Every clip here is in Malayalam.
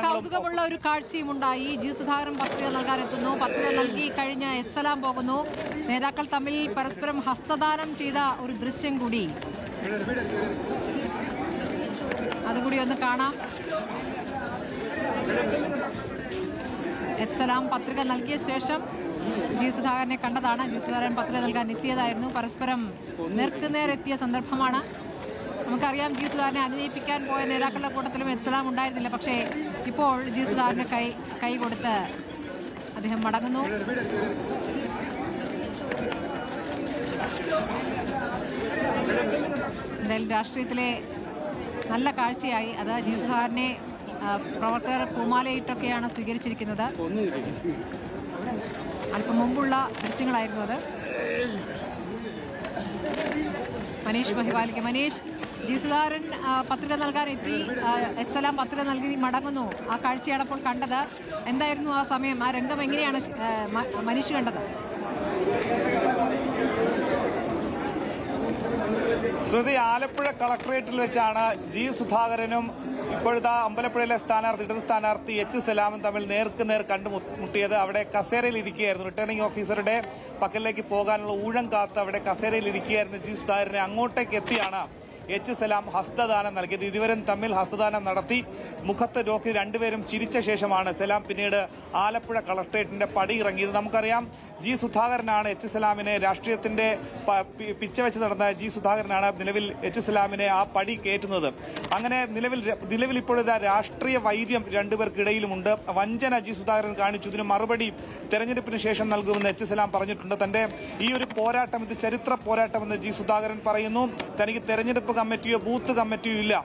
കൗതുകമുള്ള ഒരു കാഴ്ചയും ഉണ്ടായി. ജി സുധാകരൻ പത്രിക നൽകാൻ എത്തുന്നു. പത്രിക നൽകി കഴിഞ്ഞ് എസ്സലാം പോകുന്നു. നേതാക്കൾ തമ്മിൽ പരസ്പരം ഹസ്തദാനം ചെയ്ത ഒരു ദൃശ്യം കൂടി, അതുകൂടി ഒന്ന് കാണാം. എസ്സലാം പത്രിക നൽകിയ ശേഷം ജി സുധാകരനെ കണ്ടതാണ്. ജി സുധാകരൻ പത്രിക നൽകാൻ എത്തിയതായിരുന്നു. പരസ്പരം നേർക്കുനേരെത്തിയ സന്ദർഭമാണ്. നമുക്കറിയാം, ജി സുധാകരനെ അനുനയിപ്പിക്കാൻ പോയ നേതാക്കളുടെ കൂട്ടത്തിലും എസ്സലാം ഉണ്ടായിരുന്നില്ല. പക്ഷേ ഇപ്പോൾ ജി സുധാകരന് കൈ കൊടുത്ത് അദ്ദേഹം മടങ്ങുന്നു. എന്തായാലും രാഷ്ട്രീയത്തിലെ നല്ല കാഴ്ചയായി. അത് ജി സുധാകരനെ പ്രവർത്തകർ പൂമാലയിട്ടൊക്കെയാണ് സ്വീകരിച്ചിരിക്കുന്നത്. അല്പം മുമ്പുള്ള ദൃശ്യങ്ങളായിരുന്നു അത്. മനീഷ് മഹിവാലിക്ക്. മനീഷ്, ജി സുധാകരൻ പത്രിക നൽകാൻ എത്തി, എസ്സലാം പത്രിക നൽകി മടങ്ങുന്നു. ആ കാഴ്ചയാണ് അപ്പോൾ കണ്ടത്. എന്തായിരുന്നു ആ സമയം, ആ രംഗം എങ്ങനെയാണ് മനീഷ് കണ്ടത്? ശ്രുതി, ആലപ്പുഴ കളക്ടറേറ്റിൽ വെച്ചാണ് ജി സുധാകരനും ഇപ്പോഴത്തെ അമ്പലപ്പുഴയിലെ ഇടത് സ്ഥാനാർത്ഥി എച്ച് സലാമും തമ്മിൽ നേർക്കുനേർ കണ്ടുമുട്ടിയത്. അവിടെ കസേരയിൽ ഇരിക്കുകയായിരുന്നു. റിട്ടേണിംഗ് ഓഫീസറുടെ പക്കലിലേക്ക് പോകാനുള്ള ഊഴം കാത്ത് അവിടെ കസേരയിൽ ഇരിക്കുകയായിരുന്നു ജി സുധാകരനെ. അങ്ങോട്ടേക്ക് എത്തിയാണ് എച്ച് സലാം ഹസ്തദാനം നൽകിയത്. ഇരുവരും തമ്മിൽ ഹസ്തദാനം നടത്തി. മുഖത്ത് നോക്കി രണ്ടുപേരും ചിരിച്ച ശേഷമാണ് സലാം പിന്നീട് ആലപ്പുഴ കളക്ടറേറ്റിന്റെ പടി ഇറങ്ങിയത്. നമുക്കറിയാം, ജി സുധാകരനാണ് എച്ച് സലാമിനെ രാഷ്ട്രീയത്തിന്റെ പിച്ചവെച്ച് നടന്ന ജി സുധാകരനാണ് നിലവിൽ എച്ച് സലാമിനെ ആ പടി കയറ്റുന്നത്. അങ്ങനെ നിലവിൽ ഇപ്പോഴത്തെ രാഷ്ട്രീയ വൈര്യം രണ്ടുപേർക്കിടയിലുമുണ്ട്. വഞ്ചന ജി സുധാകരൻ കാണിച്ചു. ഇതിന് മറുപടി തെരഞ്ഞെടുപ്പിന് ശേഷം നൽകുമെന്ന് എച്ച് സലാം പറഞ്ഞിട്ടുണ്ട്. തന്റെ ഈ ഒരു പോരാട്ടം ഇത് ചരിത്ര പോരാട്ടമെന്ന് ജി സുധാകരൻ പറയുന്നു. തനിക്ക് തെരഞ്ഞെടുപ്പ് കമ്മിറ്റിയോ ബൂത്ത് കമ്മിറ്റിയോ ഇല്ല.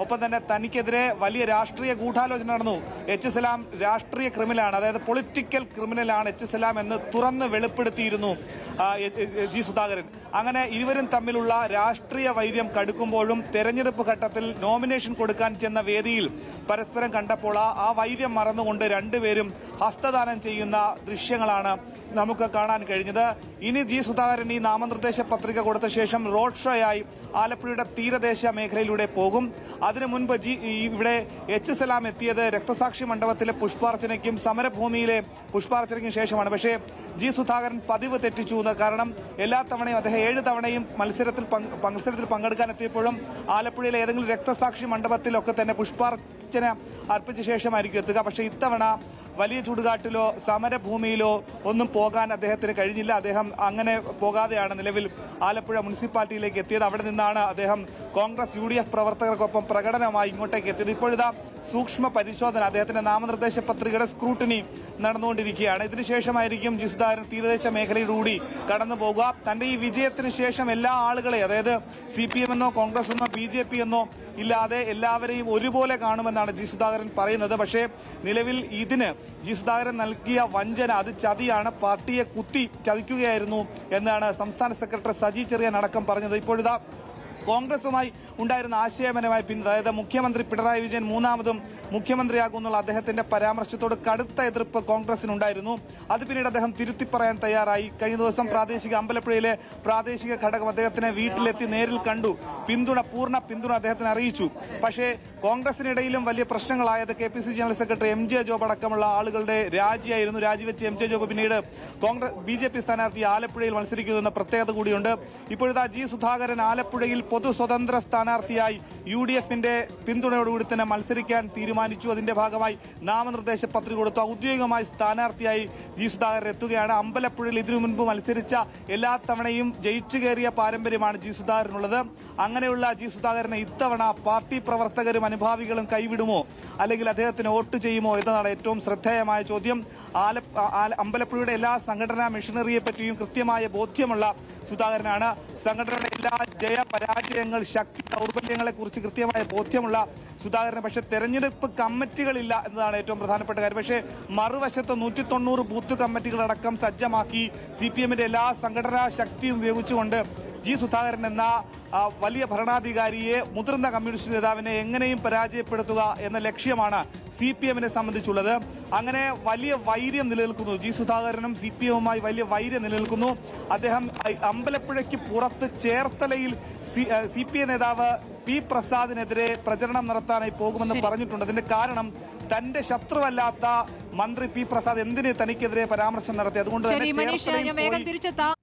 ഒപ്പം തന്നെ തനിക്കെതിരെ വലിയ രാഷ്ട്രീയ ഗൂഢാലോചന നടന്നു. എച്ച് സലാം രാഷ്ട്രീയ ക്രിമിനലാണ്, അതായത് പൊളിറ്റിക്കൽ ക്രിമിനലാണ് എച്ച് സലാം എന്ന് തുറന്ന് വെളിപ്പെടുത്തിയിരുന്നു ജി സുധാകരൻ. അങ്ങനെ ഇരുവരും തമ്മിലുള്ള രാഷ്ട്രീയ വൈര്യം കടുക്കുമ്പോഴും തെരഞ്ഞെടുപ്പ് ഘട്ടത്തിൽ നോമിനേഷൻ കൊടുക്കാൻ ചെന്ന വേദിയിൽ പരസ്പരം കണ്ടപ്പോൾ ആ വൈര്യം മറന്നുകൊണ്ട് രണ്ടുപേരും ഹസ്തദാനം ചെയ്യുന്ന ദൃശ്യങ്ങളാണ് നമുക്ക് കാണാൻ കഴിഞ്ഞത്. ഇനി ജി സുധാകരൻ ഈ നാമനിർദ്ദേശ പത്രിക കൊടുത്ത ശേഷം റോഡ് ഷോയായി ആലപ്പുഴയുടെ തീരദേശ മേഖലയിലൂടെ പോകും. അതിനു മുൻപ് ഇവിടെ എച്ച് സലാം എത്തിയത് രക്തസാക്ഷി മണ്ഡപത്തിലെ പുഷ്പാർച്ചനയ്ക്കും സമരഭൂമിയിലെ പുഷ്പാർച്ചനയ്ക്കും ശേഷമാണ്. പക്ഷേ ജി സുധാകരൻ പതിവ് തെറ്റിച്ചു. കാരണം എല്ലാ തവണയും അദ്ദേഹം 7 തവണയും മത്സരത്തിൽ പങ്കെടുക്കാൻ എത്തിയപ്പോഴും ആലപ്പുഴയിലെ ഏതെങ്കിലും രക്തസാക്ഷി മണ്ഡപത്തിലൊക്കെ തന്നെ പുഷ്പാർച്ചന അർപ്പിച്ച ശേഷമായിരിക്കും എത്തുക. പക്ഷേ ഇത്തവണ വലിയ ചുടുകാട്ടിലോ സമരഭൂമിയിലോ ഒന്നും പോകാൻ അദ്ദേഹത്തിന് കഴിഞ്ഞില്ല. അദ്ദേഹം അങ്ങനെ പോകാതെയാണ് നിലവിൽ ആലപ്പുഴ മുനിസിപ്പാലിറ്റിയിലേക്ക് എത്തിയത്. അവിടെ നിന്നാണ് അദ്ദേഹം കോൺഗ്രസ് UDF പ്രവർത്തകർക്കൊപ്പം പ്രകടനമായി ഇങ്ങോട്ടേക്ക് എത്തിയത്. ഇപ്പോഴിതാ സൂക്ഷ്മ പരിശോധന, അദ്ദേഹത്തിന്റെ നാമനിർദ്ദേശ പത്രികയുടെ സ്ക്രൂട്ടിനി നടന്നുകൊണ്ടിരിക്കുകയാണ്. ഇതിനുശേഷമായിരിക്കും ജി സുധാകരൻ തീരദേശ മേഖലയിലൂടെ കടന്നു പോകുക. തന്റെ ഈ വിജയത്തിന് ശേഷം എല്ലാ ആളുകളെയും, അതായത് CPM എന്നോ കോൺഗ്രസ് എന്നോ BJP എന്നോ ഇല്ലാതെ എല്ലാവരെയും ഒരുപോലെ കാണുമെന്നാണ് ജി സുധാകരൻ പറയുന്നത്. പക്ഷേ നിലവിൽ ഇതിന് ജി സുധാകരൻ നൽകിയ വഞ്ചന അത് ചതിയാണ്, പാർട്ടിയെ കുത്തി ചതിക്കുകയായിരുന്നു എന്നാണ് സംസ്ഥാന സെക്രട്ടറി സജി ചെറിയാൻ അടക്കം പറഞ്ഞത്. ഇപ്പോഴിതാ കോൺഗ്രസുമായി ഉണ്ടായിരുന്ന ആശയപരമായ അതായത് മുഖ്യമന്ത്രി പിണറായി വിജയൻ മൂന്നാമതും മുഖ്യമന്ത്രിയാകുന്നുള്ള അദ്ദേഹത്തിന്റെ പരാമർശത്തോട് കടുത്ത എതിർപ്പ് കോൺഗ്രസിനുണ്ടായിരുന്നു. അത് പിന്നീട് അദ്ദേഹം തിരുത്തി പറയാൻ തയ്യാറായി. കഴിഞ്ഞ ദിവസം അമ്പലപ്പുഴയിലെ പ്രാദേശിക ഘടകം അദ്ദേഹത്തിനെ വീട്ടിലെത്തി നേരിൽ കണ്ടു. പൂർണ്ണ പിന്തുണ അദ്ദേഹത്തിന് അറിയിച്ചു. പക്ഷേ കോൺഗ്രസിനിടയിലും വലിയ പ്രശ്നങ്ങളായത് KPCC general secretary MJ job അടക്കമുള്ള ആളുകളുടെ രാജിയായിരുന്നു. രാജിവെച്ച് MJ ജോബ് പിന്നീട് BJP സ്ഥാനാർത്ഥി ആലപ്പുഴയിൽ മത്സരിക്കുമെന്ന പ്രത്യേകത കൂടിയുണ്ട്. ഇപ്പോഴത്തെ ജി സുധാകരൻ ആലപ്പുഴയിൽ പൊതു സ്വതന്ത്ര സ്ഥാനാർത്ഥിയായി UDFന്റെ പിന്തുണയോടുകൂടി തന്നെ മത്സരിക്കാൻ തീരുമാനിച്ചു. അതിന്റെ ഭാഗമായി നാമനിർദ്ദേശ പത്രിക കൊടുത്തു. ഔദ്യോഗികമായി സ്ഥാനാർത്ഥിയായി ജി സുധാകരൻ എത്തുകയാണ്. അമ്പലപ്പുഴയിൽ ഇതിനു മുൻപ് മത്സരിച്ച എല്ലാ തവണയും ജയിച്ചു കയറിയ പാരമ്പര്യമാണ് ജി സുധാകരനുള്ളത്. അങ്ങനെയുള്ള ജി സുധാകരനെ ഇത്തവണ പാർട്ടി പ്രവർത്തകരും അനുഭാവികളും കൈവിടുമോ, അല്ലെങ്കിൽ അദ്ദേഹത്തിന് വോട്ട് ചെയ്യുമോ എന്നതാണ് ഏറ്റവും ശ്രദ്ധേയമായ ചോദ്യം. അമ്പലപ്പുഴയുടെ എല്ലാ സംഘടനാ മെഷീനറിയെ പറ്റിയും കൃത്യമായ ബോധ്യമുള്ള സുധാകരനാണ്. സംഘടനയുടെ എല്ലാ ജയപരാജയങ്ങൾ, ശക്തി ദൗർബല്യങ്ങളെ കുറിച്ച് കൃത്യമായ ബോധ്യമുള്ള സുധാകരന്. പക്ഷേ തെരഞ്ഞെടുപ്പ് കമ്മിറ്റികളില്ല എന്നതാണ് ഏറ്റവും പ്രധാനപ്പെട്ട കാര്യം. പക്ഷേ മറുവശത്ത് 190 ബൂത്ത് കമ്മിറ്റികളടക്കം സജ്ജമാക്കി CPMന്റെ എല്ലാ സംഘടനാ ശക്തിയും ഉപയോഗിച്ചുകൊണ്ട് ജി സുധാകരൻ എന്ന വലിയ ഭരണാധികാരിയെ, മുതിർന്ന കമ്മ്യൂണിസ്റ്റ് നേതാവിനെ എങ്ങനെയും പരാജയപ്പെടുത്തുക എന്ന ലക്ഷ്യമാണ് CPMനെ സംബന്ധിച്ചുള്ളത്. അങ്ങനെ വലിയ വൈര്യം നിലനിൽക്കുന്നു. ജി സുധാകരനും CPMവുമായി വലിയ വൈര്യം നിലനിൽക്കുന്നു. അദ്ദേഹം അമ്പലപ്പുഴയ്ക്ക് പുറത്ത് ചേർത്തലയിൽ CPM നേതാവ് പി പ്രസാദിനെതിരെ പ്രചരണം നടത്താനായി പോകുമെന്ന് പറഞ്ഞിട്ടുണ്ട്. അതിന്റെ കാരണം തന്റെ ശത്രുവല്ലാത്ത മന്ത്രി പി പ്രസാദ് എന്തിന് തനിക്കെതിരെ പരാമർശം നടത്തി? അതുകൊണ്ട് തന്നെ